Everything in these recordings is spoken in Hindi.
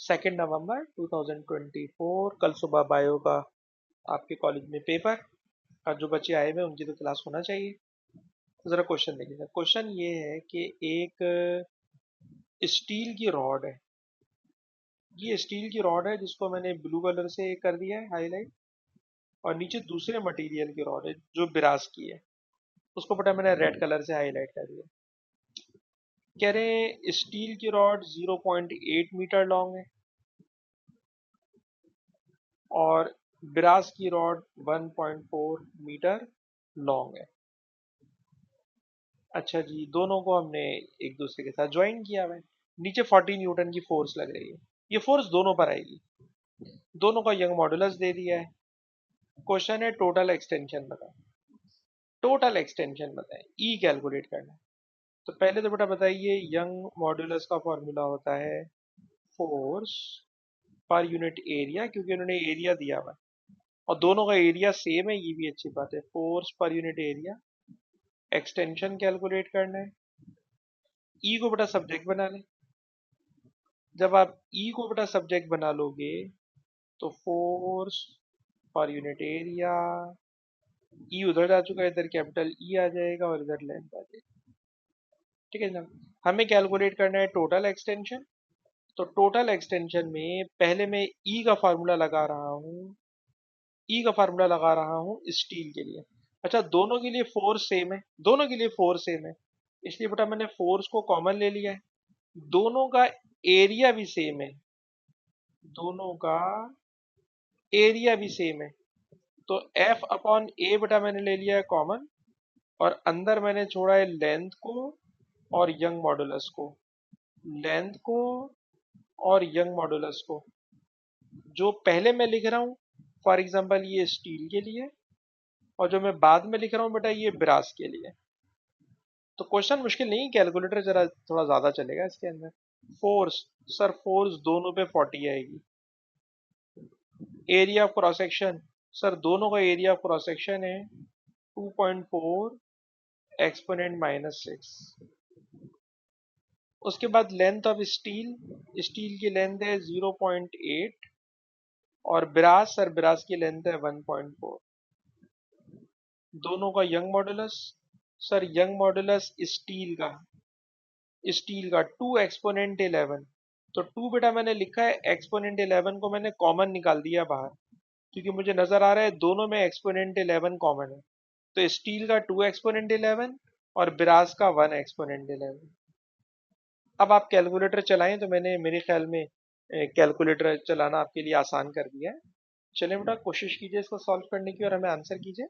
2 नवंबर 2024। कल सुबह बायो का आपके कॉलेज में पेपर। और जो बच्चे आए हुए हैं उनकी तो क्लास होना चाहिए। तो जरा क्वेश्चन देखिए। क्वेश्चन ये है कि एक स्टील की रॉड है। ये स्टील की रॉड है जिसको मैंने ब्लू कलर से कर दिया है हाईलाइट। और नीचे दूसरे मटेरियल की रॉड है जो बिरास की है, उसको बेटा मैंने रेड कलर से हाईलाइट कर दिया। कह रहे हैं स्टील की रॉड 0.8 मीटर लॉन्ग है और ब्रास की रॉड 1.4 मीटर लॉन्ग है। अच्छा जी, दोनों को हमने एक दूसरे के साथ ज्वाइन किया हुआ है। नीचे 40 न्यूटन की फोर्स लग रही है। ये फोर्स दोनों पर आएगी। दोनों का यंग मॉडुलस दे दिया है। क्वेश्चन है टोटल एक्सटेंशन बताएं। टोटल एक्सटेंशन बताएं, ई कैलकुलेट करना है। तो पहले तो बेटा बताइए, यंग मॉडुलस का फॉर्मूला होता है फोर्स पर यूनिट एरिया, क्योंकि उन्होंने एरिया दिया हुआ है और दोनों का एरिया सेम है, ये भी अच्छी बात है। Force per unit area. Extension calculate करना है। ई को बेटा सब्जेक्ट बना लें। जब आप ई को बेटा सब्जेक्ट बना लोगे तो फोर्स पर यूनिट एरिया, ई उधर जा चुका है, इधर कैपिटल ई आ जाएगा और इधर लेंथ आ जाएगी। ठीक है ना। हमें कैलकुलेट करना है टोटल एक्सटेंशन। तो टोटल एक्सटेंशन में पहले मैं ई का फार्मूला लगा रहा हूँ। ई का फार्मूला लगा रहा हूँ स्टील के लिए। अच्छा, दोनों के लिए फोर्स सेम है। दोनों के लिए फोर्स सेम है, इसलिए बेटा मैंने फोर्स को कॉमन ले लिया है। दोनों का एरिया भी सेम है। दोनों का एरिया भी सेम है। तो एफ अपॉन ए बेटा मैंने ले लिया है कॉमन। और अंदर मैंने छोड़ा है लेंथ को और यंग मॉडुलस को। लेंथ को और यंग मॉडुलस को। जो पहले मैं लिख रहा हूँ, फॉर एग्जांपल ये स्टील के लिए, और जो मैं बाद में लिख रहा हूँ बेटा ये ब्रास के लिए। तो क्वेश्चन मुश्किल नहीं, कैलकुलेटर जरा थोड़ा ज्यादा चलेगा इसके अंदर। फोर्स, सर फोर्स दोनों पे 40 आएगी। Area of cross section, sir दोनों का एरिया ऑफ क्रॉस सेक्शन है 2.4 एक्सपोनेंट -6। उसके बाद लेंथ ऑफ स्टील, स्टील की लेंथ है 0.8। और ब्रास, सर ब्रास की लेंथ है 1.4। दोनों का young modulus, sir Young modulus steel का 2 एक्सपोनेंट 11। तो 2 बेटा मैंने लिखा है, एक्सपोनेंट 11 को मैंने कॉमन निकाल दिया बाहर, क्योंकि मुझे नजर आ रहा है दोनों में एक्सपोनेंट 11 कॉमन है। तो स्टील का 2 एक्सपोनेंट 11 और ब्रास का 1 एक्सपोनेंट 11। अब आप कैलकुलेटर चलाएं, तो मैंने मेरे ख्याल में कैलकुलेटर चलाना आपके लिए आसान कर दिया है। चलिए बेटा कोशिश कीजिए इसको सॉल्व करने की और हमें आंसर कीजिए।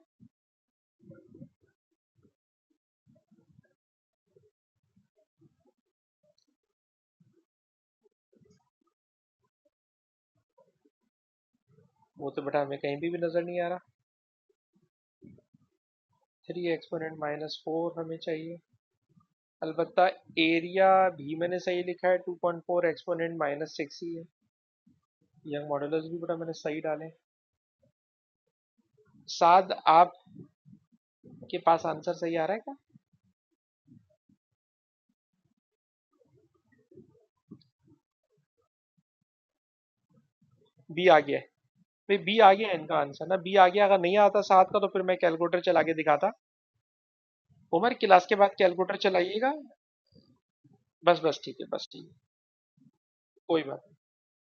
वो तो बेटा हमें कहीं भी नजर नहीं आ रहा। 3 एक्सपोनेंट -4 हमें चाहिए। अलबत्ता एरिया भी मैंने सही लिखा है, 2.4 एक्सपोनेंट -6 ही है। यंग मॉडुलस भी बेटा मैंने सही डाले। साद आपके पास आंसर सही आ रहा है क्या? बी आ गया है। भाई बी आ गया है इनका आंसर ना, बी आ गया। अगर नहीं आता सात का तो फिर मैं कैलकुलेटर चला के दिखाता। उमर क्लास के बाद कैलकुलेटर चलाइएगा। बस बस ठीक है, बस ठीक है। कोई बात नहीं,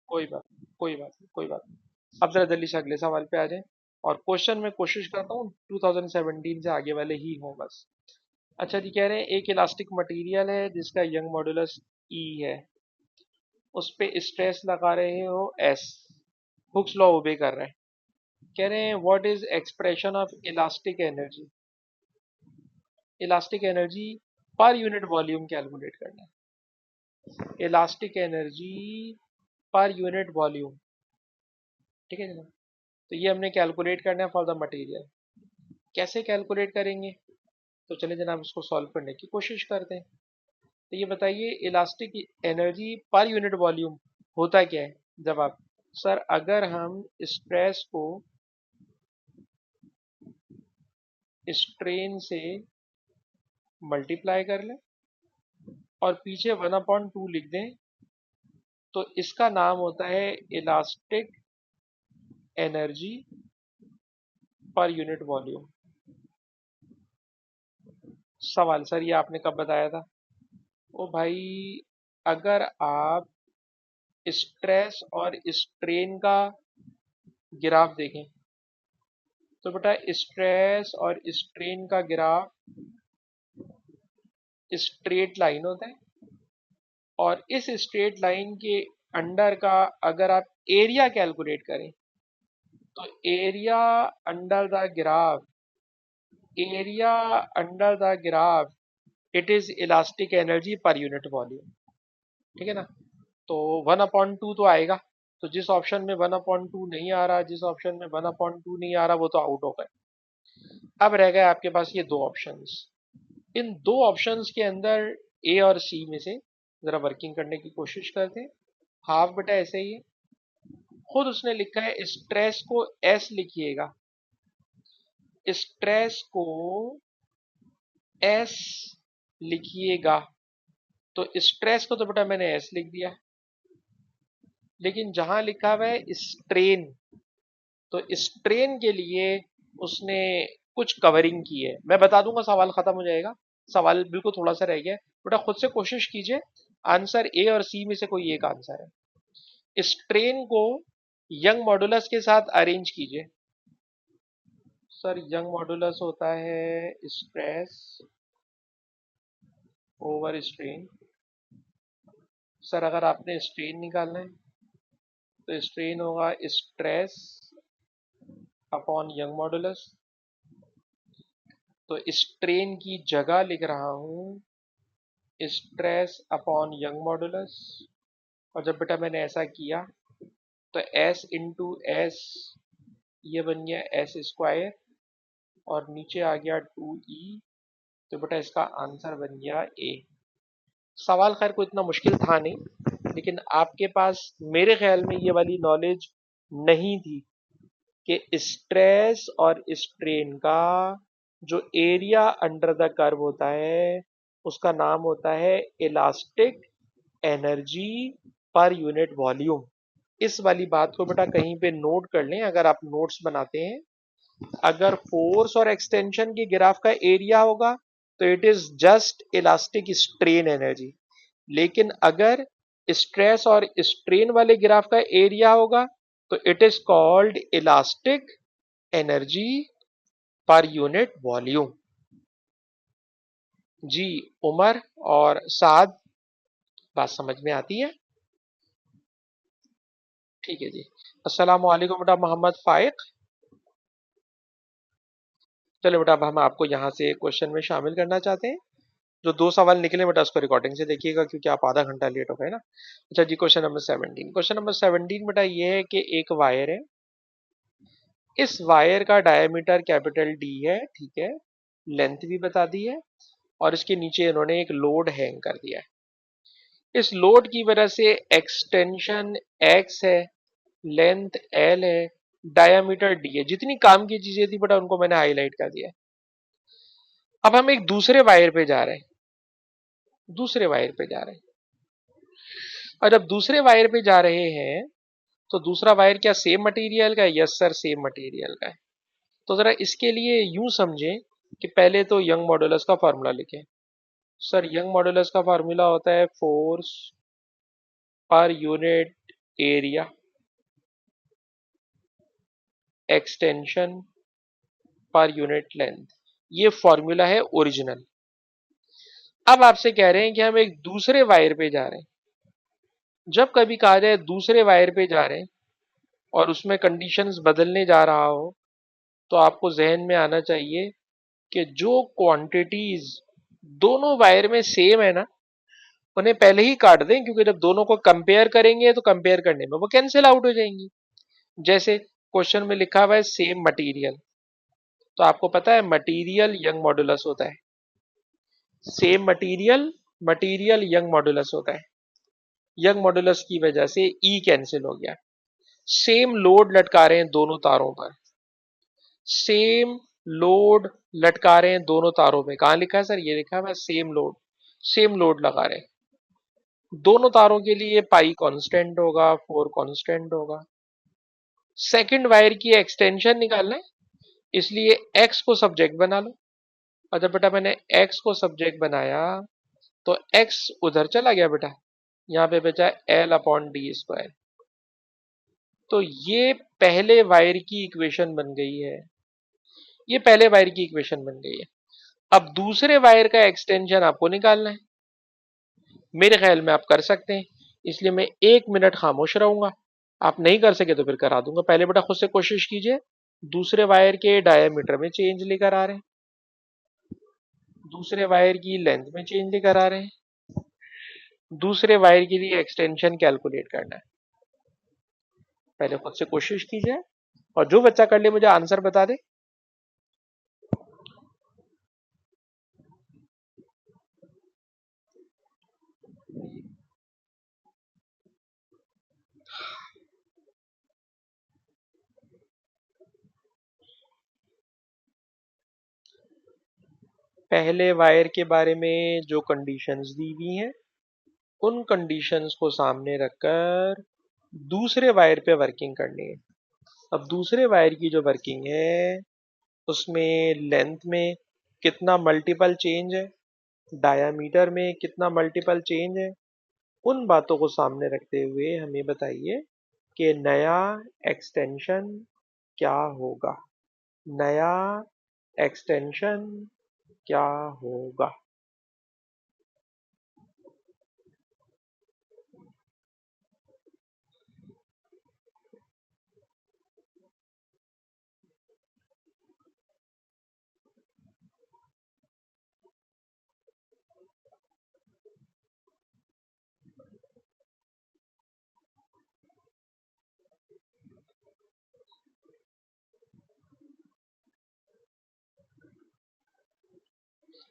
कोई बात नहीं, कोई बात नहीं, कोई बात नहीं। अब जरा जल्दी से अगले सवाल पे आ जाए। और क्वेश्चन में कोशिश करता हूँ 2017 से आगे वाले ही हों बस। अच्छा जी, कह रहे हैं एक इलास्टिक मटेरियल है जिसका यंग मॉडुलस ई है। उस पे स्ट्रेस लगा रहे हो एस। हुक्स लॉ ओबे कर रहे हैं। कह रहे हैं what is expression of elastic energy. Elastic energy per unit volume calculate करना है। Elastic energy per unit volume. ठीक है जनाब। तो ये हमने कैलकुलेट करना है फॉर द मटेरियल। कैसे कैलकुलेट करेंगे? तो चलिए जनाब उसको सॉल्व करने की कोशिश करते हैं। तो ये बताइए, elastic energy per unit volume होता क्या है? जवाब, सर अगर हम स्ट्रेस को स्ट्रेन से मल्टीप्लाई कर लें और पीछे 1/2 लिख दें, तो इसका नाम होता है elastic energy per unit volume. सवाल, सर ये आपने कब बताया था? ओ भाई, अगर आप स्ट्रेस और स्ट्रेन का ग्राफ देखें तो बेटा स्ट्रेस और स्ट्रेन का ग्राफ स्ट्रेट लाइन होता है, और इस स्ट्रेट लाइन के अंडर का अगर आप एरिया कैलकुलेट करें तो area under the graph it is elastic energy per unit volume. ठीक है ना? तो 1/2 तो आएगा। तो जिस ऑप्शन में 1/2 नहीं आ रहा, जिस ऑप्शन में 1/2 नहीं आ रहा, वो तो आउट हो गए। अब रह गए आपके पास ये दो ऑप्शंस। इन दो ऑप्शंस के अंदर ए और सी में से जरा वर्किंग करने की कोशिश करते हैं। हाफ बेटा ऐसे ही है, खुद उसने लिखा है स्ट्रेस को एस लिखिएगा, स्ट्रेस को एस लिखिएगा। तो स्ट्रेस को तो बेटा मैंने एस लिख दिया, लेकिन जहां लिखा हुआ है स्ट्रेन, तो स्ट्रेन के लिए उसने कुछ कवरिंग की है। मैं बता दूंगा, सवाल खत्म हो जाएगा। सवाल बिल्कुल थोड़ा सा रह गया है बेटा, खुद से कोशिश कीजिए। आंसर ए और सी में से कोई एक आंसर है। स्ट्रेन को यंग मॉडुलस के साथ अरेंज कीजिए। सर यंग मॉडुलस होता है स्ट्रेस ओवर स्ट्रेन। सर अगर आपने स्ट्रेन निकालना है तो स्ट्रेन होगा स्ट्रेस अपॉन यंग मॉडुलस। तो स्ट्रेन की जगह लिख रहा हूं स्ट्रेस अपॉन यंग मॉडुलस। और जब बेटा मैंने ऐसा किया तो एस इंटू एस ये बन गया एस स्क्वायर, और नीचे आ गया 2e। तो बेटा इसका आंसर बन गया ए। सवाल खैर कोई इतना मुश्किल था नहीं, लेकिन आपके पास मेरे ख्याल में ये वाली नॉलेज नहीं थी कि स्ट्रेस और स्ट्रेन का जो एरिया अंडर द कर्व होता है उसका नाम होता है elastic energy per unit volume. इस वाली बात को बेटा कहीं पे नोट कर लें अगर आप नोट्स बनाते हैं। अगर फोर्स और एक्सटेंशन के ग्राफ का एरिया होगा तो it is just elastic strain energy, लेकिन अगर स्ट्रेस और स्ट्रेन वाले ग्राफ का एरिया होगा तो it is called elastic energy per unit volume. जी उमर और साद, बात समझ में आती है? ठीक है जी। अस्सलाम वालेकुम बेटा मोहम्मद फाइक। चलो बेटा, अब हम आपको यहाँ से क्वेश्चन में शामिल करना चाहते हैं। जो दो सवाल निकले बेटा उसको रिकॉर्डिंग से देखिएगा, क्योंकि आप आधा घंटा लेट हो गए ना। अच्छा जी, क्वेश्चन नंबर 17 बेटा ये है कि एक वायर है, इस वायर का डायमीटर कैपिटल डी है, ठीक है, लेंथ भी बता दी है, और इसके नीचे इन्होंने एक लोड हैंग कर दिया है। इस लोड की वजह से एक्सटेंशन एक्स है, लेंथ एल है, डायमीटर डी है। जितनी काम की चीजें थी बेटा उनको मैंने हाईलाइट कर दिया है। अब हम एक दूसरे वायर पे जा रहे हैं, दूसरे वायर पे जा रहे हैं। और जब दूसरे वायर पे जा रहे हैं तो दूसरा वायर क्या सेम मटेरियल का है? यस सर, सेम मटेरियल का है। तो जरा इसके लिए यूं समझें कि पहले तो यंग मॉडुलस का फॉर्मूला लिखें। सर यंग मॉडुलस का फॉर्मूला होता है force per unit area extension per unit length. ये फॉर्मूला है ओरिजिनल। अब आपसे कह रहे हैं कि हम एक दूसरे वायर पे जा रहे हैं। जब कभी कहा जाए दूसरे वायर पे जा रहे हैं और उसमें कंडीशंस बदलने जा रहा हो, तो आपको जहन में आना चाहिए कि जो क्वांटिटीज दोनों वायर में सेम है ना, उन्हें पहले ही काट दें, क्योंकि जब दोनों को कंपेयर करेंगे तो कंपेयर करने में वो कैंसिल आउट हो जाएंगी। जैसे क्वेश्चन में लिखा हुआ है सेम मटेरियल, तो आपको पता है मटेरियल यंग मॉडुलस होता है। Same material, material young modulus होता है। यंग मॉडुलस की वजह से ई कैंसिल हो गया। सेम लोड लटका रहे हैं दोनों तारों पर, सेम लोड लटका रहे हैं दोनों तारों पे। कहां लिखा है सर? ये लिखा है सेम लोड, सेम लोड लगा रहे हैं। दोनों तारों के लिए पाई कांस्टेंट होगा, 4 कांस्टेंट होगा। सेकंड वायर की एक्सटेंशन निकालना है, इसलिए एक्स को सब्जेक्ट बना लो। और जब बेटा मैंने एक्स को सब्जेक्ट बनाया तो एक्स उधर चला गया बेटा, यहाँ पे बचा एल अपॉन डी स्क्वायर। तो ये पहले वायर की इक्वेशन बन गई है, ये पहले वायर की इक्वेशन बन गई है। अब दूसरे वायर का एक्सटेंशन आपको निकालना है, मेरे ख्याल में आप कर सकते हैं, इसलिए मैं 1 मिनट खामोश रहूंगा। आप नहीं कर सके तो फिर करा दूंगा। पहले बेटा खुद से कोशिश कीजिए, दूसरे वायर के डायमीटर में चेंज लेकर आ रहे हैं, दूसरे वायर की लेंथ में चेंज लेकर आ रहे हैं, दूसरे वायर के लिए एक्सटेंशन कैलकुलेट करना है। पहले खुद से कोशिश कीजिए, और जो बच्चा कर ले मुझे आंसर बता दे। पहले वायर के बारे में जो कंडीशंस दी हुई हैं, उन कंडीशंस को सामने रखकर दूसरे वायर पे वर्किंग करनी है। अब दूसरे वायर की जो वर्किंग है, उसमें लेंथ में कितना मल्टीपल चेंज है, डायामीटर में कितना मल्टीपल चेंज है, उन बातों को सामने रखते हुए हमें बताइए कि नया एक्सटेंशन क्या होगा, नया एक्सटेंशन क्या होगा।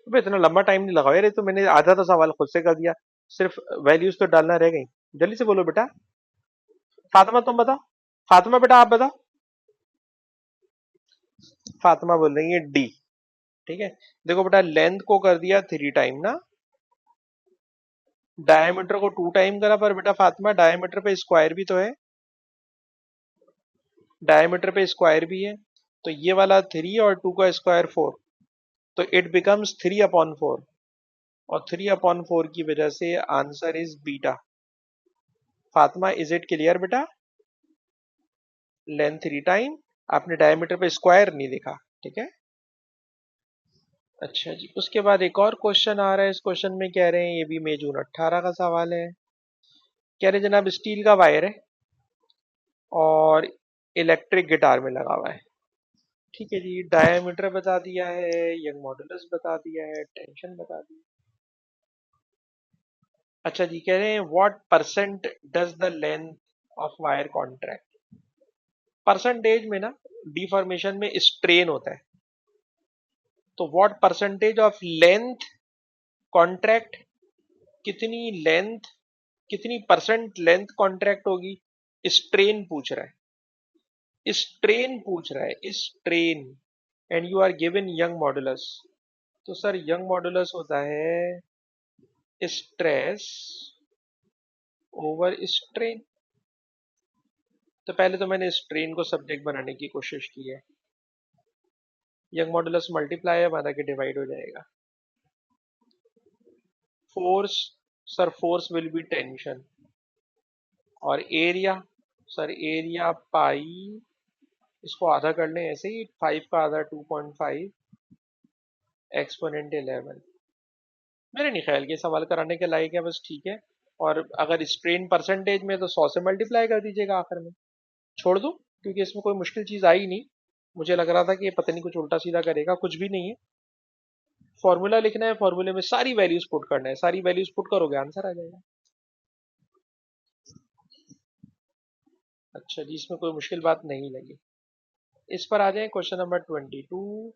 अबे इतना लंबा टाइम नहीं लगाओ यार, ये तो मैंने आधा तो सवाल खुद से कर दिया, सिर्फ वैल्यूज तो डालना रह गई। जल्दी से बोलो बेटा। फातिमा तुम बताओ, फातिमा बेटा आप बताओ। फातिमा बोल रही है डी। ठीक है, देखो बेटा लेंथ को कर दिया 3 टाइम ना, डायमीटर को 2 टाइम करा, पर बेटा फातिमा डायमीटर पे स्क्वायर भी तो है, डायमीटर पे स्क्वायर भी है, तो ये वाला 3 और 2 का स्क्वायर 4, तो इट बिकम्स 3/4, और 3/4 की वजह से answer is beta. Fatima is it clear बेटा? लेंथ 3 टाइम, आपने डायमीटर पे स्क्वायर नहीं देखा, ठीक है। अच्छा जी, उसके बाद एक और क्वेश्चन आ रहा है, इस क्वेश्चन में कह रहे हैं, ये भी मई जून 18 का सवाल है। कह रहे जनाब स्टील का वायर है और इलेक्ट्रिक गिटार में लगा हुआ है। ठीक है जी, डायमीटर बता दिया है, यंग मॉडुलस बता दिया है, टेंशन बता दी। अच्छा जी, कह रहे हैं what percent does the length of wire contract. Percentage में ना डिफॉर्मेशन में स्ट्रेन होता है, तो what percentage of length contract, कितनी लेंथ, कितनी परसेंट लेंथ कॉन्ट्रैक्ट होगी, स्ट्रेन पूछ रहा है, स्ट्रेन पूछ रहा है, strain. And you are given Young modulus, तो सर यंग मॉडुलस होता है स्ट्रेस ओवर स्ट्रेन। तो पहले तो मैंने स्ट्रेन को सब्जेक्ट बनाने की कोशिश की है, यंग मॉडुलस मल्टीप्लाई है, माना कि डिवाइड हो जाएगा। Force, sir force will be tension, और एरिया, सर एरिया पाई, इसको आधा कर लें ऐसे ही, 5 का आधा 2.5 एक्सपोनेंट 11। मेरे नहीं ख्याल के सवाल कराने के लायक है, बस ठीक है। और अगर स्ट्रेन परसेंटेज में तो 100 से मल्टीप्लाई कर दीजिएगा आखिर में, छोड़ दो, क्योंकि इसमें कोई मुश्किल चीज आई नहीं। मुझे लग रहा था कि ये पता नहीं कुछ उल्टा सीधा करेगा, कुछ भी नहीं है। फॉर्मूला लिखना है, फॉर्मूले में सारी वैल्यूज पुट करना है, सारी वैल्यूज पुट करोगे आंसर आ जाएगा। अच्छा जी, इसमें कोई मुश्किल बात नहीं लगी। इस पर आ जाए क्वेश्चन नंबर 22।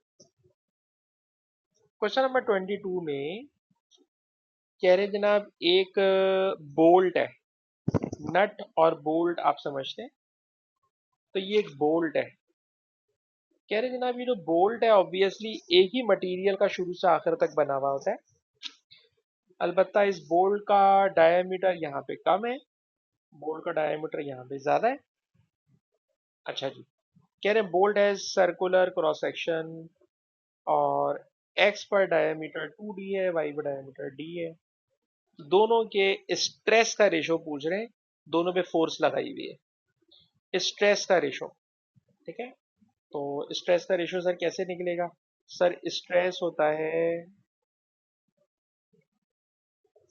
क्वेश्चन नंबर 22 में कह रहे जनाब एक बोल्ट है, नट और बोल्ट आप समझते हैं, तो ये एक बोल्ट है। कह रहे जनाब ये जो बोल्ट है ऑब्वियसली एक ही मटेरियल का शुरू से आखिर तक बना हुआ होता है, अलबत्ता इस बोल्ट का डायमीटर यहाँ पे कम है, बोल्ट का डायमीटर यहाँ पे ज्यादा है। अच्छा जी, कह रहे हैं bolt has circular cross section और एक्स पर डायमीटर 2d है, वाई पर डायमीटर d है। दोनों के स्ट्रेस का रेशो पूछ रहे हैं, दोनों पे फोर्स लगाई हुई है, स्ट्रेस का रेशो। ठीक है, तो स्ट्रेस का रेशो सर कैसे निकलेगा? सर स्ट्रेस होता है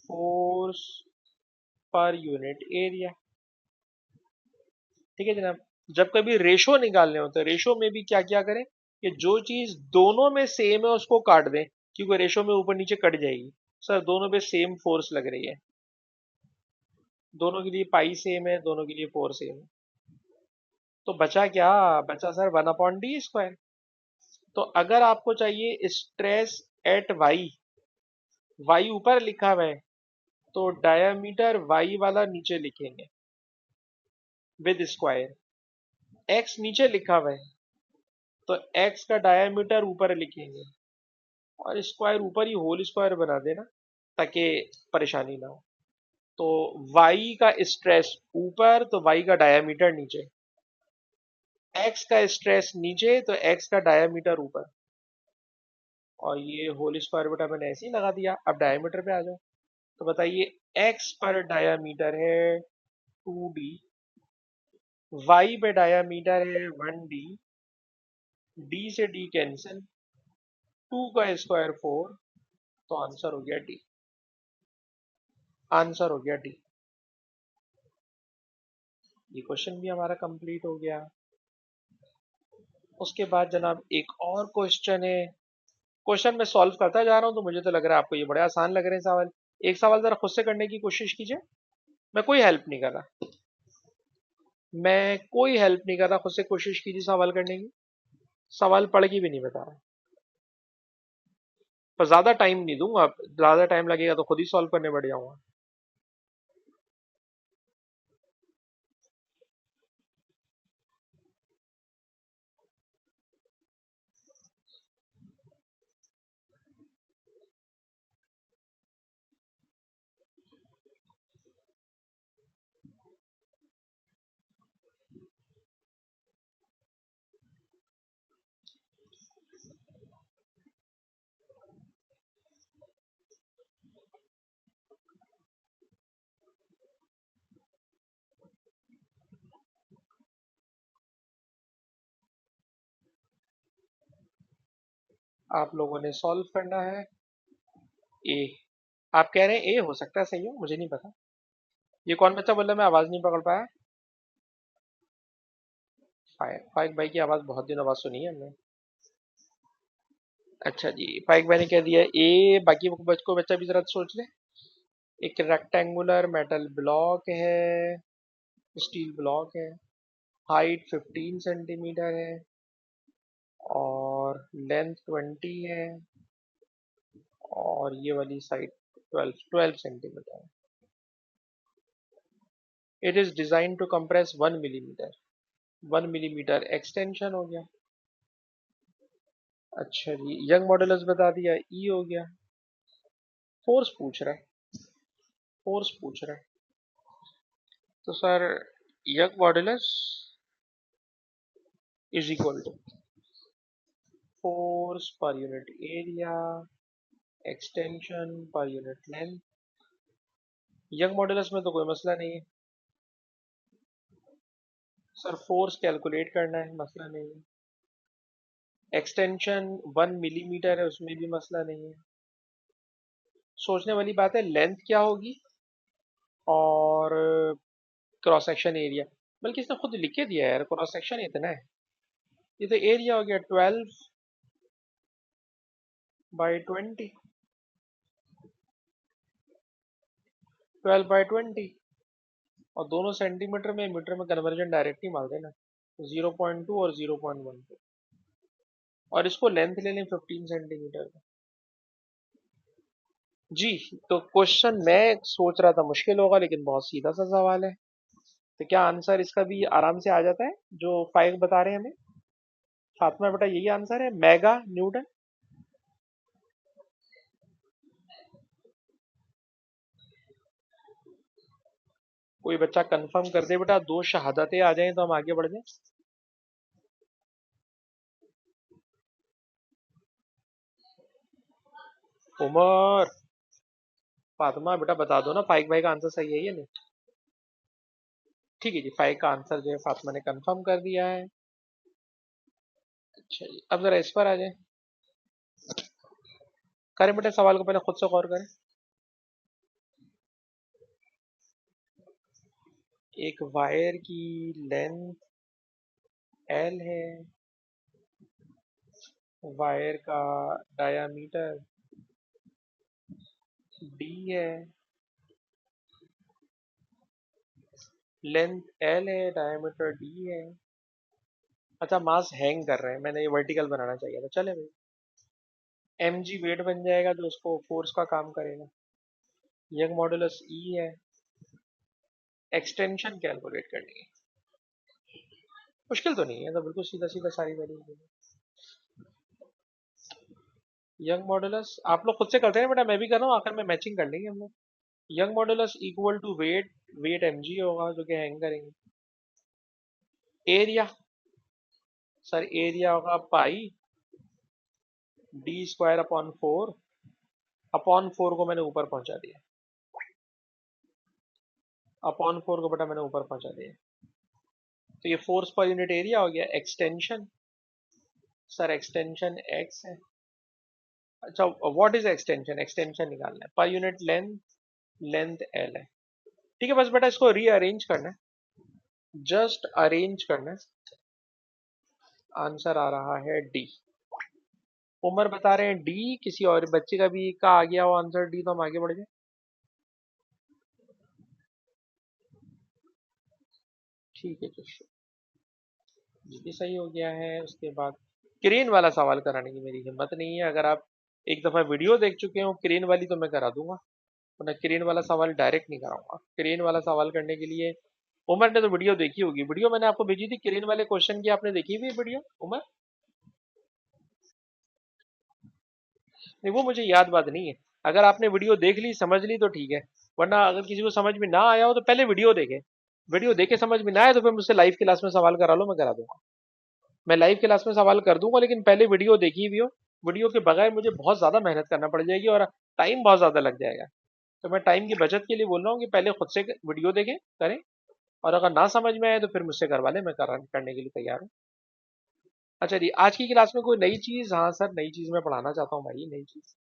फोर्स पर यूनिट एरिया। ठीक है जनाब, जब कभी रेशो निकालने होते हैं, रेशो में भी क्या क्या करें कि जो चीज दोनों में सेम है उसको काट दें, क्योंकि रेशो में ऊपर नीचे कट जाएगी। सर दोनों पे सेम फोर्स लग रही है, दोनों के लिए पाई सेम है, दोनों के लिए फोर सेम है, तो बचा क्या? बचा सर 1/d²। तो अगर आपको चाहिए स्ट्रेस एट वाई, वाई ऊपर लिखा हुआ है, तो डायमीटर वाई वाला नीचे लिखेंगे विद स्क्वायर। एक्स नीचे लिखा हुआ है, तो एक्स का डायमीटर ऊपर लिखेंगे, और स्क्वायर ऊपर ही होल स्क्वायर बना देना ताकि परेशानी ना हो। तो वाई का स्ट्रेस ऊपर, तो वाई का डायमीटर नीचे, एक्स का स्ट्रेस नीचे, तो एक्स का डायमीटर ऊपर, और ये होल स्क्वायर बेटा मैंने ऐसे ही लगा दिया। अब डायमीटर पे आ जाओ, तो बताइए एक्स पर डायमीटर है 2d, वाई पे डायमीटर है 1d, डी से डी कैंसिल, 2 का स्क्वायर 4, तो आंसर हो गया डी। आंसर हो गया डी। ये क्वेश्चन भी हमारा कंप्लीट हो गया। उसके बाद जनाब एक और क्वेश्चन है, क्वेश्चन मैं सॉल्व करता जा रहा हूँ, तो मुझे तो लग रहा है आपको ये बड़े आसान लग रहे हैं सवाल। एक सवाल जरा खुद से करने की कोशिश कीजिए, मैं कोई हेल्प नहीं कर रहा, मैं कोई हेल्प नहीं कर रहा, खुद से कोशिश कीजिए सवाल करने की, सवाल पढ़ के भी नहीं बता रहा। पर ज्यादा टाइम नहीं दूंगा, ज्यादा टाइम लगेगा तो खुद ही सॉल्व करने बैठ जाऊंगा। आप लोगों ने सॉल्व करना है ए। आप कह रहे हैं ए हो सकता है सही हो, मुझे नहीं पता। ये कौन बच्चा बोल रहा है? मैं आवाज नहीं पकड़ पाया। फाइक फाइक भाई की आवाज बहुत दिनों बाद सुनी है हमने। अच्छा जी, फाइक भाई ने कह दिया ए, बाकी को बच्चा भी जरा सोच ले। एक रेक्टेंगुलर मेटल ब्लॉक है, स्टील ब्लॉक है, हाइट 15 सेंटीमीटर है और लेंथ 20 है, और ये वाली साइड 12 सेंटीमीटर है। It is design to compress 1 millimetre, 1 millimetre extension हो गया। अच्छा जी, यंग मॉडुलस बता दिया, ई हो गया। फोर्स पूछ रहा है, फोर्स पूछ रहा है, तो sir Young modulus is equal to force per unit area extension per unit length. Young modulus में तो कोई मसला नहीं है सर, फोर्स कैलकुलेट करना है, मसला नहीं है। एक्सटेंशन 1 मिलीमीटर है, उसमें भी मसला नहीं है। सोचने वाली बात है लेंथ क्या होगी और क्रॉस सेक्शन एरिया, बल्कि इसने खुद लिख के दिया है यार, क्रॉस सेक्शन इतना है, ये तो एरिया हो गया 12/20, 12/20, और दोनों सेंटीमीटर में मीटर में कन्वर्जन डायरेक्ट ही मार देना, 0.2 और 0.1, और इसको लेंथ ले लें 15 सेंटीमीटर का। जी, तो क्वेश्चन मैं सोच रहा था मुश्किल होगा, लेकिन बहुत सीधा सा सवाल है। तो क्या आंसर इसका भी आराम से आ जाता है जो फाइव बता रहे हैं हमें? फातिमा बेटा यही आंसर है, मेगा न्यूटन। कोई बच्चा कंफर्म कर दे बेटा, 2 शहादतें आ जाएं तो हम आगे बढ़ जाएं। उमर, फातिमा बेटा बता दो ना, फाइक भाई का आंसर सही है या नहीं? ठीक है जी, फाइक का आंसर जो है फातिमा ने कंफर्म कर दिया है। अच्छा जी, अब जरा इस पर आ जाए। करें बेटा, सवाल को पहले खुद से गौर करें। एक वायर की लेंथ एल है, वायर का डायामीटर डी है, लेंथ एल है, डायमीटर डी है। अच्छा, मास हैंग कर रहे हैं, मैंने ये वर्टिकल बनाना चाहिए था, चले भाई। एम जी वेट बन जाएगा जो उसको फोर्स का काम करेगा। यंग मॉडुलस ई है। एक्सटेंशन कैलकुलेट करनी है, मुश्किल तो नहीं है, तो बिल्कुल सीधा सीधा सारी वैल्यू। यंग मॉडुलस आप लोग खुद से करते हैं बेटा, मैं भी कर रहा हूँ, आखिर में मैचिंग कर लेंगे हम लोग। Young modulus equal to weight, weight M G होगा जो कि हैंग करेंगे। एरिया, सर एरिया होगा pi D square upon 4, upon 4 को मैंने ऊपर पहुंचा दिया, अपॉन 4 को बेटा मैंने ऊपर पहुंचा दिया। तो ये फोर्स पर यूनिट एरिया हो गया। एक्सटेंशन, सर एक्सटेंशन एक्स है। अच्छा, व्हाट इज एक्सटेंशन, एक्सटेंशन निकालना है पर यूनिट लेंथ, लेंथ एल है। ठीक है, बस बेटा इसको रीअरेंज करना है, जस्ट अरेंज करना है। आंसर आ रहा है डी। उमर बता रहे हैं डी, किसी और बच्चे का भी का आ गया हो आंसर डी, तो हम आगे बढ़ जाए। ठीक है जी, ये भी सही हो गया है। उसके बाद क्रेन वाला सवाल कराने की मेरी हिम्मत नहीं है। अगर आप एक दफा वीडियो देख चुके हो क्रेन वाली तो मैं करा दूंगा, तो मैं क्रेन वाला सवाल डायरेक्ट नहीं कराऊंगा। क्रेन वाला सवाल करने के लिए उमर ने तो वीडियो देखी होगी, वीडियो मैंने आपको भेजी थी क्रेन वाले क्वेश्चन की, आपने देखी हुई वीडियो उमर? नहीं, वो मुझे याद बात नहीं है। अगर आपने वीडियो देख ली समझ ली तो ठीक है, वरना अगर किसी को समझ में ना आया हो तो पहले वीडियो देखे, वीडियो देखे समझ में ना आए तो फिर मुझसे लाइव क्लास में सवाल करा लो, मैं करा दूंगा। मैं लाइव क्लास में सवाल कर दूंगा, लेकिन पहले वीडियो देखी हुई हो। वीडियो के बगैर मुझे बहुत ज्यादा मेहनत करना पड़ जाएगी और टाइम बहुत ज्यादा लग जाएगा। तो मैं टाइम की बचत के लिए बोल रहा हूँ कि पहले खुद से वीडियो देखें, करें, और अगर ना समझ में आए तो फिर मुझसे करवा लें, मैं करने के लिए तैयार हूँ। अच्छा जी, आज की क्लास में कोई नई चीज? हाँ सर, नई चीज मैं पढ़ाना चाहता हूँ भाई, नई चीज।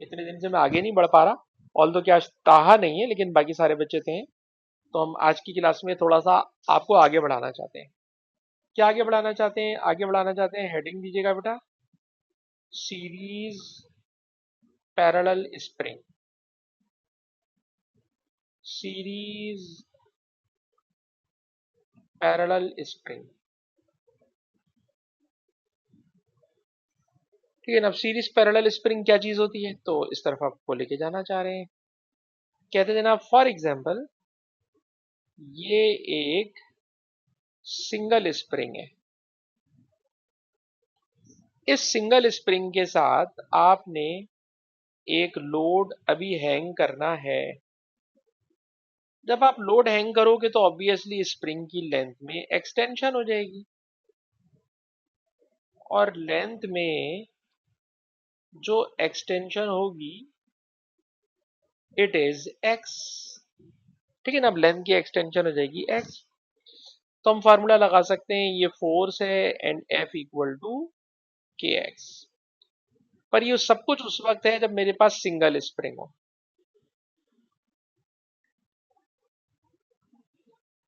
इतने दिन से मैं आगे नहीं बढ़ पा रहा, ऑल दो कि आज ताहा नहीं है लेकिन बाकी सारे बच्चे थे, तो हम आज की क्लास में थोड़ा सा आपको आगे बढ़ाना चाहते हैं। क्या आगे बढ़ाना चाहते हैं? आगे बढ़ाना चाहते हैं, हेडिंग दीजिएगा बेटा, series parallel spring. Series parallel spring, ठीक है ना? अब सीरीज पैरेलल स्प्रिंग क्या चीज होती है, तो इस तरफ आपको लेके जाना चाह रहे हैं। कहते थे ना, फॉर एग्जाम्पल ये एक सिंगल स्प्रिंग है, इस सिंगल स्प्रिंग के साथ आपने एक लोड अभी हैंग करना है। जब आप लोड हैंग करोगे तो ऑब्वियसली स्प्रिंग की लेंथ में एक्सटेंशन हो जाएगी, और लेंथ में जो एक्सटेंशन होगी इट इज एक्स। ठीक है ना? अब लेंथ की एक्सटेंशन हो जाएगी एक्स, तो हम फार्मूला लगा सकते हैं, ये फोर्स है and F equal to K x. पर ये सब कुछ उस वक्त है जब मेरे पास सिंगल स्प्रिंग हो,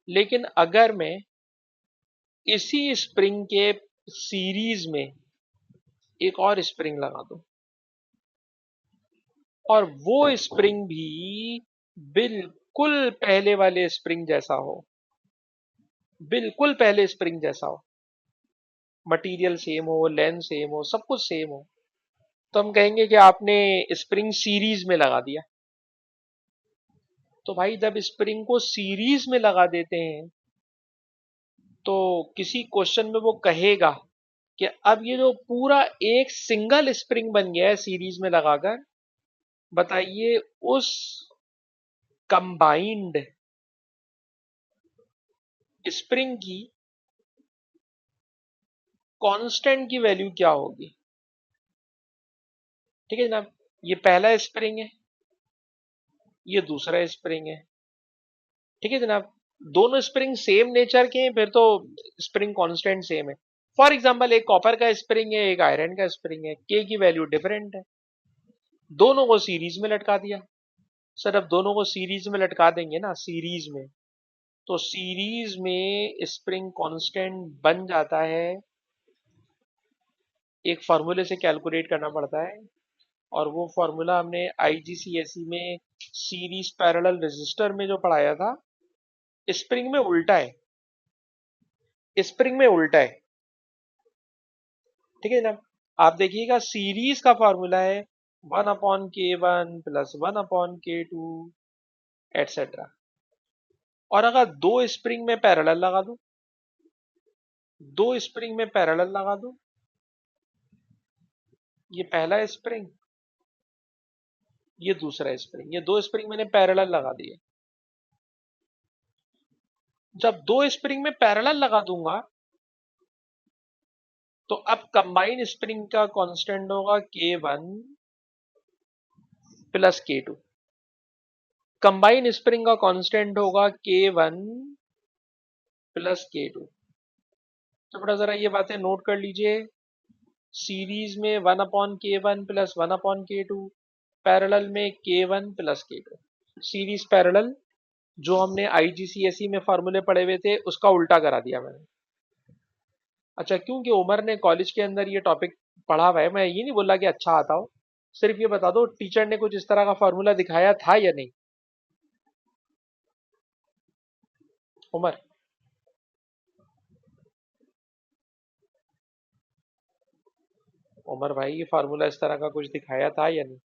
लेकिन अगर मैं इसी स्प्रिंग के सीरीज में एक और स्प्रिंग लगा दूं, और वो स्प्रिंग भी बिल्कुल पहले वाले स्प्रिंग जैसा हो, बिल्कुल पहले स्प्रिंग जैसा हो, मटेरियल सेम हो, लेंथ सेम हो, सब कुछ सेम हो, तो हम कहेंगे कि आपने स्प्रिंग सीरीज में लगा दिया। तो भाई जब स्प्रिंग को सीरीज में लगा देते हैं तो किसी क्वेश्चन में वो कहेगा कि अब ये जो पूरा एक सिंगल स्प्रिंग बन गया है सीरीज में लगाकर, बताइए उस कंबाइंड स्प्रिंग की कांस्टेंट की वैल्यू क्या होगी। ठीक है जनाब, ये पहला स्प्रिंग है, ये दूसरा स्प्रिंग है। ठीक है जनाब, दोनों स्प्रिंग सेम नेचर के हैं, फिर तो स्प्रिंग कांस्टेंट सेम है। फॉर एग्जांपल एक कॉपर का स्प्रिंग है, एक आयरन का स्प्रिंग है, के की वैल्यू डिफरेंट है, दोनों को सीरीज में लटका दिया। सर अब दोनों को सीरीज में लटका देंगे ना, सीरीज में, तो सीरीज में स्प्रिंग कांस्टेंट बन जाता है, एक फॉर्मूले से कैलकुलेट करना पड़ता है, और वो फॉर्मूला हमने आईजीसीएसई में सीरीज पैरेलल रेजिस्टर में जो पढ़ाया था, स्प्रिंग में उल्टा है, स्प्रिंग में उल्टा है। ठीक है जनाब, आप देखिएगा सीरीज का फॉर्मूला है 1/K1 प्लस 1/K2 एटसेट्रा। और अगर दो स्प्रिंग में पैरेलल लगा दो, दो स्प्रिंग में पैरेलल लगा दो, ये पहला स्प्रिंग, ये दूसरा स्प्रिंग, ये दो स्प्रिंग मैंने पैरेलल लगा दिए। जब दो स्प्रिंग में पैरेलल लगा दूंगा, तो अब कंबाइन स्प्रिंग का कांस्टेंट होगा K1 plus K2। Combine spring का कांस्टेंट होगा K1 प्लस K2। तो बड़ा जरा ये बातें नोट कर लीजिए, सीरीज में 1/K1 प्लस 1/K2, पैरेलल में K1 plus K2। Series parallel जो हमने आईजीसीएसई में फॉर्मूले पढ़े हुए थे उसका उल्टा करा दिया मैंने। अच्छा, क्योंकि उमर ने कॉलेज के अंदर ये टॉपिक पढ़ा हुआ है, मैं ये नहीं बोला कि अच्छा आता हो, सिर्फ ये बता दो टीचर ने कुछ इस तरह का फॉर्मूला दिखाया था या नहीं। उमर, उमर भाई, ये फार्मूला इस तरह का कुछ दिखाया था या नहीं।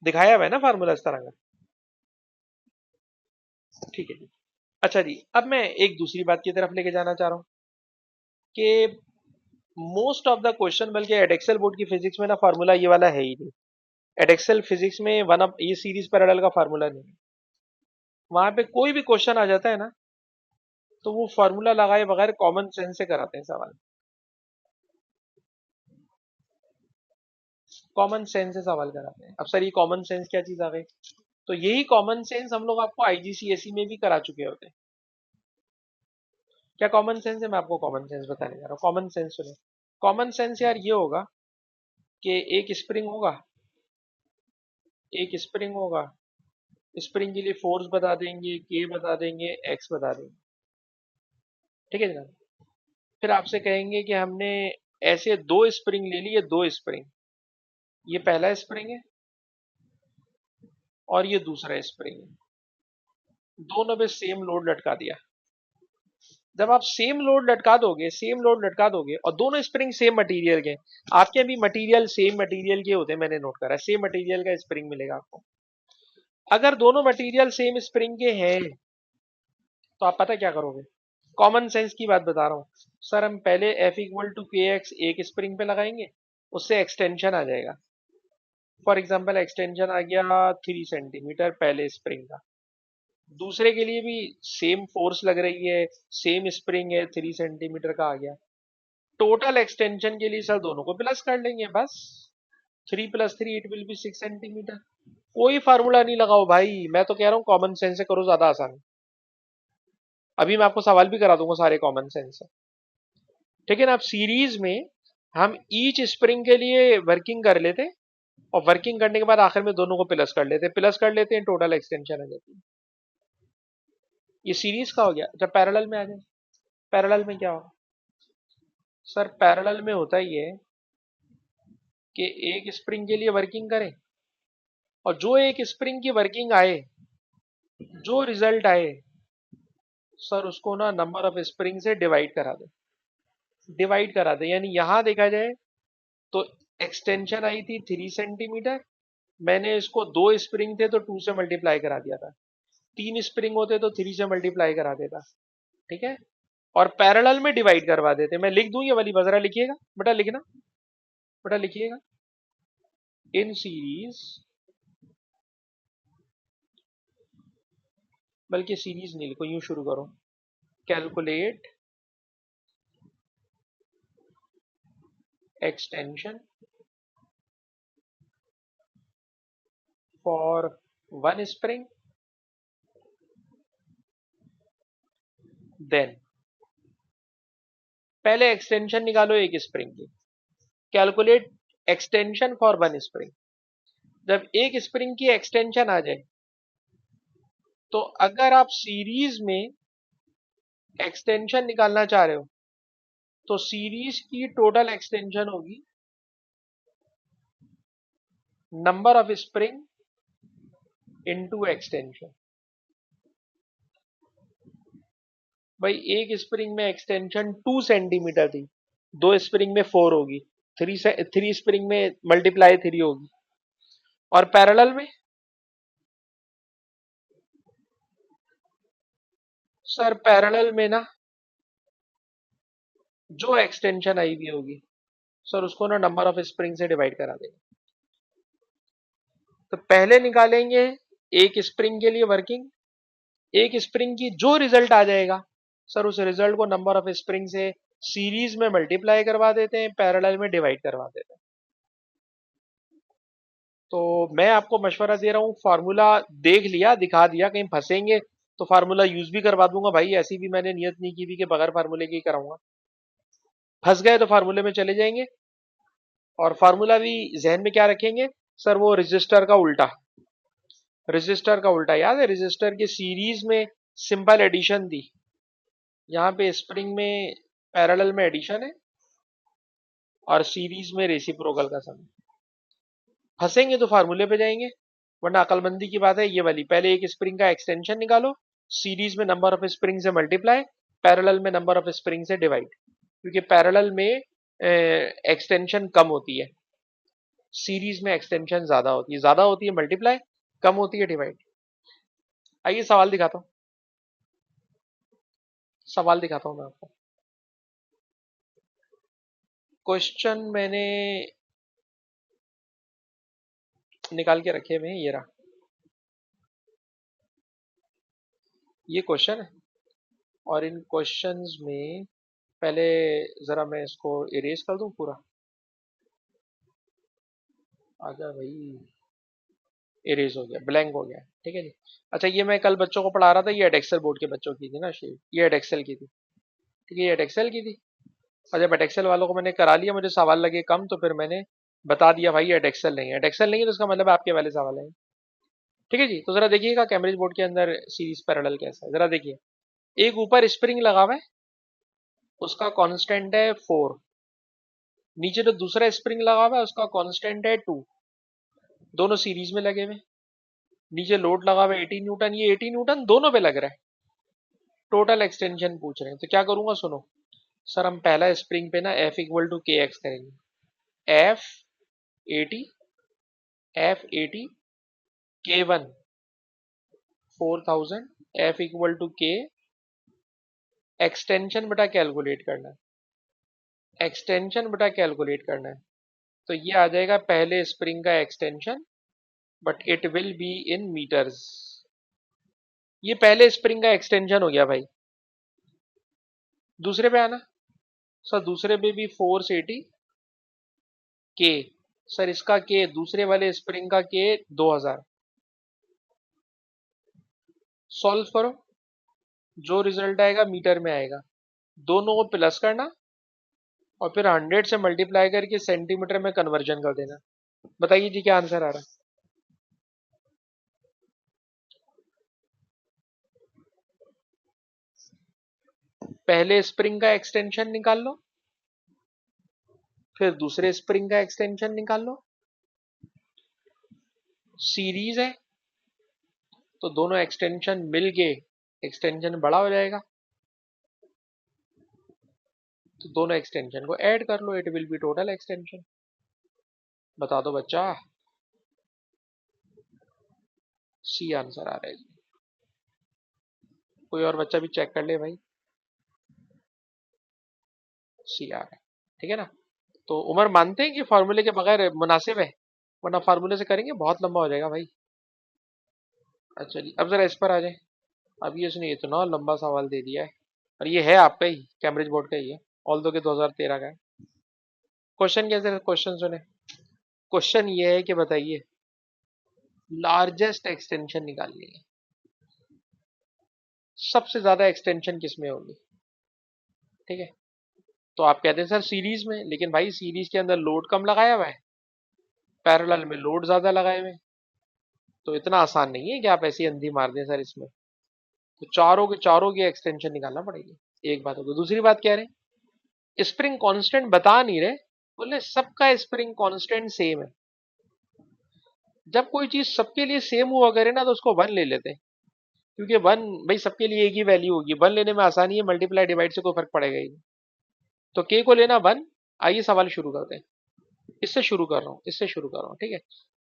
दिखाया हुआ है ना फार्मूला इस तरह का। ठीक है जी। अच्छा जी, अब मैं एक दूसरी बात की तरफ लेके जाना चाह रहा हूँ कि मोस्ट ऑफ द क्वेश्चन, बल्कि एडेक्सल बोर्ड की फिजिक्स में ना फार्मूला ये वाला है ही नहीं। एडेक्सल फिजिक्स में वन अप ये सीरीज पैरेलल का फार्मूला नहीं है। वहां पे कोई भी क्वेश्चन आ जाता है ना, तो वो फार्मूला लगाए बगैर कॉमन सेंस से कराते हैं सवाल। कॉमन सेंस से सवाल कराते हैं। अब सर ये कॉमन सेंस क्या चीज आ गई, तो यही कॉमन सेंस हम लोग आपको आईजीसीएसई में भी करा चुके होते हैं। क्या कॉमन सेंस है, मैं आपको कॉमन सेंस बताने जा रहा हूँ। कॉमन सेंस सुने, कॉमन सेंस यार ये होगा कि एक स्प्रिंग होगा, एक स्प्रिंग होगा, स्प्रिंग के लिए फोर्स बता देंगे, के बता देंगे, एक्स बता देंगे। ठीक है जनाब, फिर आपसे कहेंगे कि हमने ऐसे दो स्प्रिंग ले लिए, दो स्प्रिंग, ये पहला स्प्रिंग है और ये दूसरा स्प्रिंग है, दोनों पे सेम लोड लटका दिया। जब आप सेम लोड लटका दोगे, सेम लोड लटका दोगे और दोनों स्प्रिंग सेम मटेरियल के, आपके भी मटेरियल सेम मटेरियल के होते हैं, मैंने नोट करा, सेम मटेरियल का स्प्रिंग मिलेगा आपको। अगर दोनों मटेरियल सेम स्प्रिंग के हैं, तो आप पता क्या करोगे, कॉमन सेंस की बात बता रहा हूँ सर, हम पहले F equal to K x एक स्प्रिंग पे लगाएंगे, उससे एक्सटेंशन आ जाएगा। फॉर एग्जाम्पल एक्सटेंशन आ गया 3 सेंटीमीटर पहले स्प्रिंग का, दूसरे के लिए भी सेम फोर्स लग रही है, सेम स्प्रिंग है, 3 सेंटीमीटर का आ गया, टोटल एक्सटेंशन के लिए सर दोनों को प्लस कर लेंगे बस, 3 + 3 इट विल बी 6 सेंटीमीटर। कोई फार्मूला नहीं लगाओ भाई, मैं तो कह रहा हूँ कॉमन सेंस से करो, ज्यादा आसान है। अभी मैं आपको सवाल भी करा दूंगा सारे कॉमन सेंस से। ठीक है ना, आप सीरीज में हम ईच स्प्रिंग के लिए वर्किंग कर लेते, और वर्किंग करने के बाद आखिर में दोनों को प्लस कर लेते, प्लस कर लेते हैं, टोटल एक्सटेंशन आ जाती है। ये सीरीज का हो गया। जब पैरेलल में आ जाए, पैरेलल में क्या होगा सर, पैरेलल में होता ही है कि एक स्प्रिंग के लिए वर्किंग करें, और जो एक स्प्रिंग की वर्किंग आए, जो रिजल्ट आए, सर उसको ना नंबर ऑफ स्प्रिंग से डिवाइड करा दे, डिवाइड करा दे। यानी यहां देखा जाए तो एक्सटेंशन आई थी 3 सेंटीमीटर, मैंने इसको दो स्प्रिंग थे तो 2 से मल्टीप्लाई करा दिया था, 3 स्प्रिंग होते तो 3 से मल्टीप्लाई करा देता। ठीक है, और पैरेलल में डिवाइड करवा देते। मैं लिख दूं ये वाली, बजरा लिखिएगा बेटा, लिखना बेटा, लिखिएगा, इन सीरीज बल्कि सीरीज नहीं लिखो, यूं शुरू करो, calculate extension for one spring, then पहले एक्सटेंशन निकालो एक स्प्रिंग की, calculate extension for one spring. जब एक स्प्रिंग की एक्सटेंशन आ जाए, तो अगर आप सीरीज में एक्सटेंशन निकालना चाह रहे हो, तो सीरीज की टोटल एक्सटेंशन होगी number of spring into extension. भाई एक स्प्रिंग में एक्सटेंशन 2 सेंटीमीटर थी, दो स्प्रिंग में 4 होगी, थ्री स्प्रिंग में मल्टीप्लाई 3 होगी, और पैरेलल में सर पैरेलल में ना जो एक्सटेंशन आई हुई होगी सर उसको ना नंबर ऑफ स्प्रिंग से डिवाइड करा देंगे। तो पहले निकालेंगे एक स्प्रिंग के लिए वर्किंग, एक स्प्रिंग की जो रिजल्ट आ जाएगा सर उस रिजल्ट को नंबर ऑफ स्प्रिंग से सीरीज में मल्टीप्लाई करवा देते हैं, पैरेलल में डिवाइड करवा देते हैं। तो मैं आपको मशवरा दे रहा हूँ, फार्मूला देख लिया, दिखा दिया, कहीं फंसेंगे तो फार्मूला यूज भी करवा दूंगा भाई, ऐसी भी मैंने नियत नहीं की थी कि बगैर फार्मूले की कराऊंगा। फंस गए तो फार्मूले में चले जाएंगे, और फार्मूला भी जहन में क्या रखेंगे सर, वो रजिस्टर का उल्टा, रजिस्टर का उल्टा याद है, रजिस्टर के सीरीज में सिंपल एडिशन थी, यहाँ पे स्प्रिंग में पैरेलल में एडिशन है और सीरीज में रेसिप्रोकल का सम। फंसेंगे तो फार्मूले पे जाएंगे, वरना अकलमंदी की बात है ये वाली, पहले एक स्प्रिंग का एक्सटेंशन निकालो, सीरीज में नंबर ऑफ स्प्रिंग से मल्टीप्लाई, पैरेलल में नंबर ऑफ स्प्रिंग से डिवाइड, क्योंकि पैरेलल में एक्सटेंशन कम होती है, सीरीज में एक्सटेंशन ज्यादा होती है मल्टीप्लाई, कम होती है डिवाइड। आइए सवाल दिखाता हूँ, सवाल दिखाता हूँ मैं आपको। क्वेश्चन मैंने निकाल के रखे हुए हैं, ये रहा, ये क्वेश्चन है, और इन क्वेश्चंस में पहले जरा मैं इसको इरेज कर दूं पूरा, आजा भाई, इरेज हो गया, ब्लैंक हो गया, ठीक है जी। अच्छा ये मैं कल बच्चों को पढ़ा रहा था, ये एडेक्सल बोर्ड के बच्चों की थी ना शीट, ये एडेक्सल की थी, ठीक है, ये एडेक्सल की थी। और जब एडेक्सल वालों को मैंने करा लिया, मुझे सवाल लगे कम, तो फिर मैंने बता दिया भाई एडेक्सल नहीं है, एडेक्सल नहीं है तो इसका मतलब आपके वाले सवाल है, ठीक है जी। तो जरा देखिएगा कैम्ब्रिज बोर्ड के अंदर सीरीज पैरेलल कैसा है, जरा देखिए, एक ऊपर स्प्रिंग लगा हुआ है, उसका कांस्टेंट है 4, नीचे जो दूसरा स्प्रिंग लगा हुआ है उसका कांस्टेंट है 2, दोनों सीरीज में लगे हुए, नीचे लोड लगा हुआ है 18 न्यूटन, ये 18 न्यूटन दोनों पे लग रहा है, टोटल एक्सटेंशन पूछ रहे हैं, तो क्या करूंगा सुनो सर, हम पहला स्प्रिंग पे ना F equal to K X करेंगे, F80 K1 4000, F equal to K, extension बटा कैलकुलेट करना है, एक्सटेंशन बटा कैलकुलेट करना है, तो ये आ जाएगा पहले स्प्रिंग का extension, but it will be in metres. ये पहले स्प्रिंग का एक्सटेंशन हो गया भाई, दूसरे पे आना सर, दूसरे पे भी फोर्स 80 के, सर इसका के दूसरे वाले स्प्रिंग का के 2000, सॉल्व करो, जो रिजल्ट आएगा मीटर में आएगा, दोनों को प्लस करना और फिर 100 से मल्टीप्लाई करके सेंटीमीटर में कन्वर्जन कर देना। बताइए जी क्या आंसर आ रहा है। पहले स्प्रिंग का एक्सटेंशन निकाल लो, फिर दूसरे स्प्रिंग का एक्सटेंशन निकाल लो, सीरीज है तो दोनों एक्सटेंशन मिलके एक्सटेंशन बड़ा हो जाएगा, तो दोनों एक्सटेंशन को ऐड कर लो, it will be total extension. बता दो बच्चा, सी आंसर आ रहा है जी। कोई और बच्चा भी चेक कर ले भाई, सी आ रहा है, ठीक है ना। तो उमर मानते हैं कि फार्मूले के बगैर मुनासिब है, वरना फार्मूले से करेंगे बहुत लंबा हो जाएगा भाई। अच्छा जी अब जरा इस पर आ जाए, अभी इसने इतना लंबा सवाल दे दिया है, और ये है आपका ही, कैम्ब्रिज बोर्ड का ही है, ऑल दो के 2013 का है। क्वेश्चन कैसे, क्वेश्चन सुने। क्वेश्चन ये है कि बताइए लार्जेस्ट एक्सटेंशन निकालनी है, सबसे ज्यादा एक्सटेंशन किसमें होगी। ठीक है, तो आप कहते हैं सर सीरीज में, लेकिन भाई सीरीज के अंदर लोड कम लगाया हुआ है, पैरेलल में लोड ज्यादा लगाए हुए हैं। तो इतना आसान नहीं है कि आप ऐसी अंधी मार दें सर इसमें। तो चारों की एक्सटेंशन निकालना पड़ेगी। एक बात होगी, दूसरी बात कह रहे हैं स्प्रिंग कांस्टेंट बता नहीं रहे, बोले सबका स्प्रिंग कांस्टेंट सेम है। जब कोई चीज सबके लिए सेम हुआ करे ना, तो उसको वन ले लेते हैं, क्योंकि वन भाई सबके लिए एक ही वैल्यू होगी, वन लेने में आसानी है, मल्टीप्लाई डिवाइड से कोई फर्क पड़ेगा ही नहीं। तो के को लेना वन। आइए सवाल शुरू करते हैं, इससे शुरू कर रहा हूँ, इससे शुरू कर रहा हूँ। ठीक है,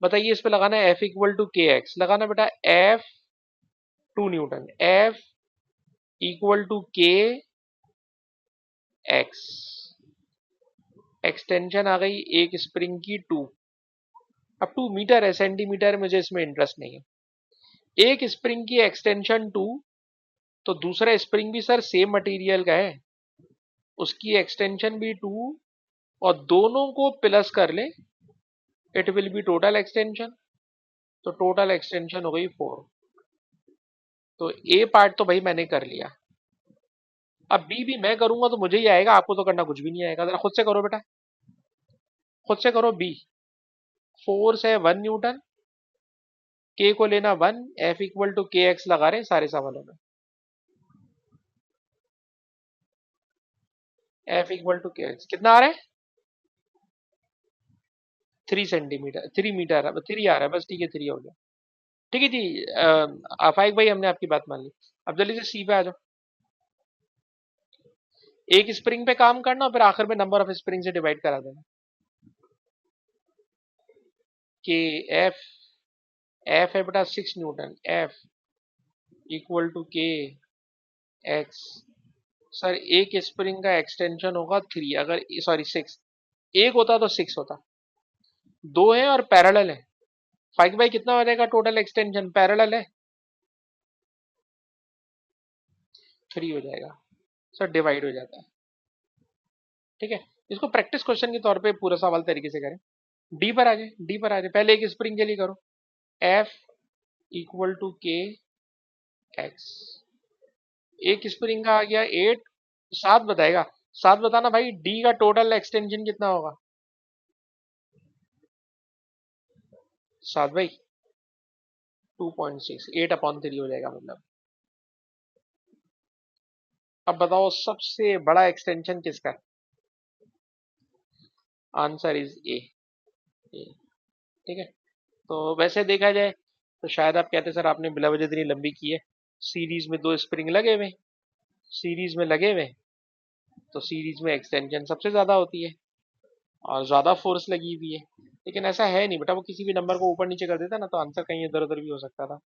बताइए इस पे लगाना है F equal to K X, लगाना बेटा F 2 newton, F equal to K X. Extension आ गई एक स्प्रिंग की 2। अब 2 मीटर है, सेंटीमीटर मुझे इसमें इंटरेस्ट नहीं है। एक स्प्रिंग की एक्सटेंशन 2, तो दूसरा स्प्रिंग भी सर सेम मटेरियल का है, उसकी एक्सटेंशन भी 2, और दोनों को प्लस कर ले, it will be total extension. तो टोटल एक्सटेंशन हो गई 4। तो ए पार्ट तो भाई मैंने कर लिया। अब बी भी मैं करूंगा तो मुझे ही आएगा, आपको तो करना कुछ भी नहीं आएगा। जरा खुद से करो बेटा, खुद से करो। बी फोर्स है 1 न्यूटन, के को लेना 1, F equal to K x लगा रहे हैं सारे सवालों में। F equal to K x कितना आ रहा है, 3 सेंटीमीटर, 3 मीटर, 3 आ रहा है बस, ठीक है 3 हो गया। ठीक है जी। आफाइक भाई हमने आपकी बात मान ली। अब जल्दी से सी पे आ जाओ। एक स्प्रिंग पे काम करना और फिर आखिर में नंबर ऑफ स्प्रिंग से डिवाइड करा देना। के एफ, एफ है बेटा 6 Newton, F equal to K x. Sir एक स्प्रिंग का एक्सटेंशन होगा 3, अगर सॉरी 6, एक होता तो 6 होता, दो है और पैरेलल है। फाइव बाई कितना हो जाएगा टोटल एक्सटेंशन, पैरेलल है 3 हो जाएगा। सर डिवाइड हो जाता है। ठीक है, इसको प्रैक्टिस क्वेश्चन के तौर पे पूरा सवाल तरीके से करें। डी पर आ जाए, डी पर आ जाए, पहले एक स्प्रिंग के लिए करो, F equal to K x. एक स्प्रिंग का आ गया 8, 7 बताएगा। 7 बताना भाई, डी का टोटल एक्सटेंशन कितना होगा। 7 भाई 2.6, 8/3 हो जाएगा मतलब। अब बताओ सबसे बड़ा एक्सटेंशन किसका है। Answer is a. ठीक है, तो वैसे देखा जाए तो शायद आप कहते सर आपने बिला वजह इतनी लंबी की है, सीरीज में दो स्प्रिंग लगे हुए, सीरीज में लगे हुए, तो सीरीज में एक्सटेंशन सबसे ज्यादा होती है और ज्यादा फोर्स लगी हुई है। लेकिन ऐसा है नहीं बेटा, वो किसी भी नंबर को ऊपर नीचे कर देता ना, तो आंसर कहीं इधर उधर भी हो सकता था।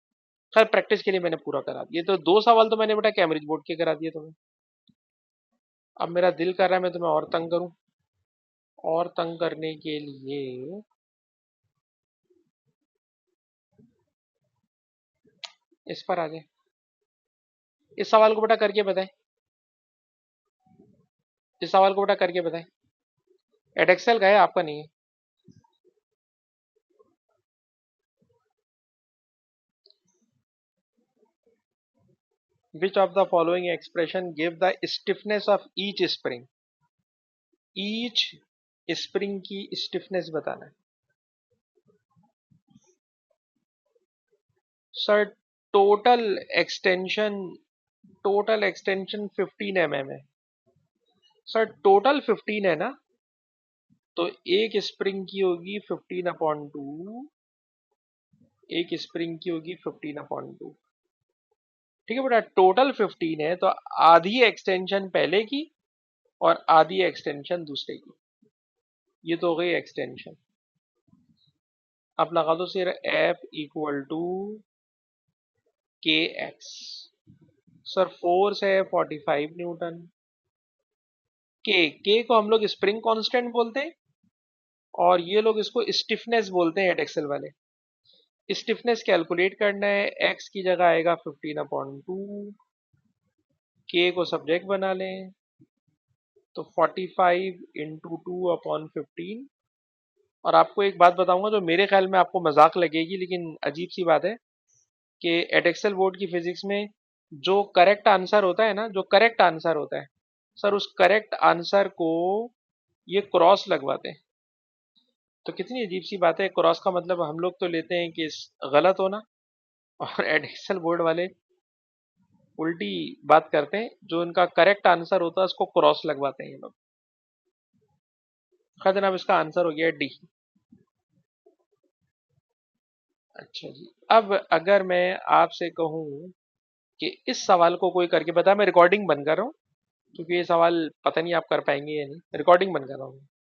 खैर प्रैक्टिस के लिए मैंने पूरा करा दिया, तो 2 सवाल तो मैंने बेटा कैम्ब्रिज बोर्ड के करा दिए तुम्हें। अब मेरा दिल कर रहा है मैं तुम्हें और तंग करूं, और तंग करने के लिए इस पर आ जाए। इस सवाल को बेटा करके बताएं, इस सवाल को बेटा करके बताएं। एडेक्सेल का है, आपका नहीं है। Which of the following expression give the stiffness of each spring? Each spring की stiffness बताना है sir. Total extension, total extension 15 mm है सर, टोटल 15 है ना, तो एक स्प्रिंग की होगी 15/2, एक स्प्रिंग की होगी 15/2। ठीक है बेटा, टोटल 15 है, तो आधी एक्सटेंशन पहले की और आधी एक्सटेंशन दूसरे की, ये तो हो गई एक्सटेंशन। अब लगा दो सिर F equal to K x. Sir force है 45 न्यूटन, के को हम लोग स्प्रिंग कांस्टेंट बोलते हैं, और ये लोग इसको स्टिफनेस बोलते हैं एडेक्सल वाले। स्टिफनेस कैलकुलेट करना है, एक्स की जगह आएगा 15/2, के को सब्जेक्ट बना लें तो 45 × 2/15। और आपको एक बात बताऊंगा जो मेरे ख्याल में आपको मजाक लगेगी, लेकिन अजीब सी बात है कि एडेक्सल बोर्ड की फिजिक्स में जो करेक्ट आंसर होता है ना, जो करेक्ट आंसर होता है सर, उस करेक्ट आंसर को ये क्रॉस लगवाते हैं। तो कितनी अजीब सी बात है, क्रॉस का मतलब हम लोग तो लेते हैं कि गलत होना, और एडेक्सल बोर्ड वाले उल्टी बात करते हैं, जो इनका करेक्ट आंसर होता है उसको क्रॉस लगवाते हैं ये लोग। खैर जनाब, इसका आंसर हो गया डी। अच्छा जी, अब अगर मैं आपसे कहूं कि इस सवाल को कोई करके बता, मैं रिकॉर्डिंग बंद कर रहा हूँ क्योंकि ये सवाल पता नहीं आप कर पाएंगे या नहीं, रिकॉर्डिंग बंद कर रहा हूँ।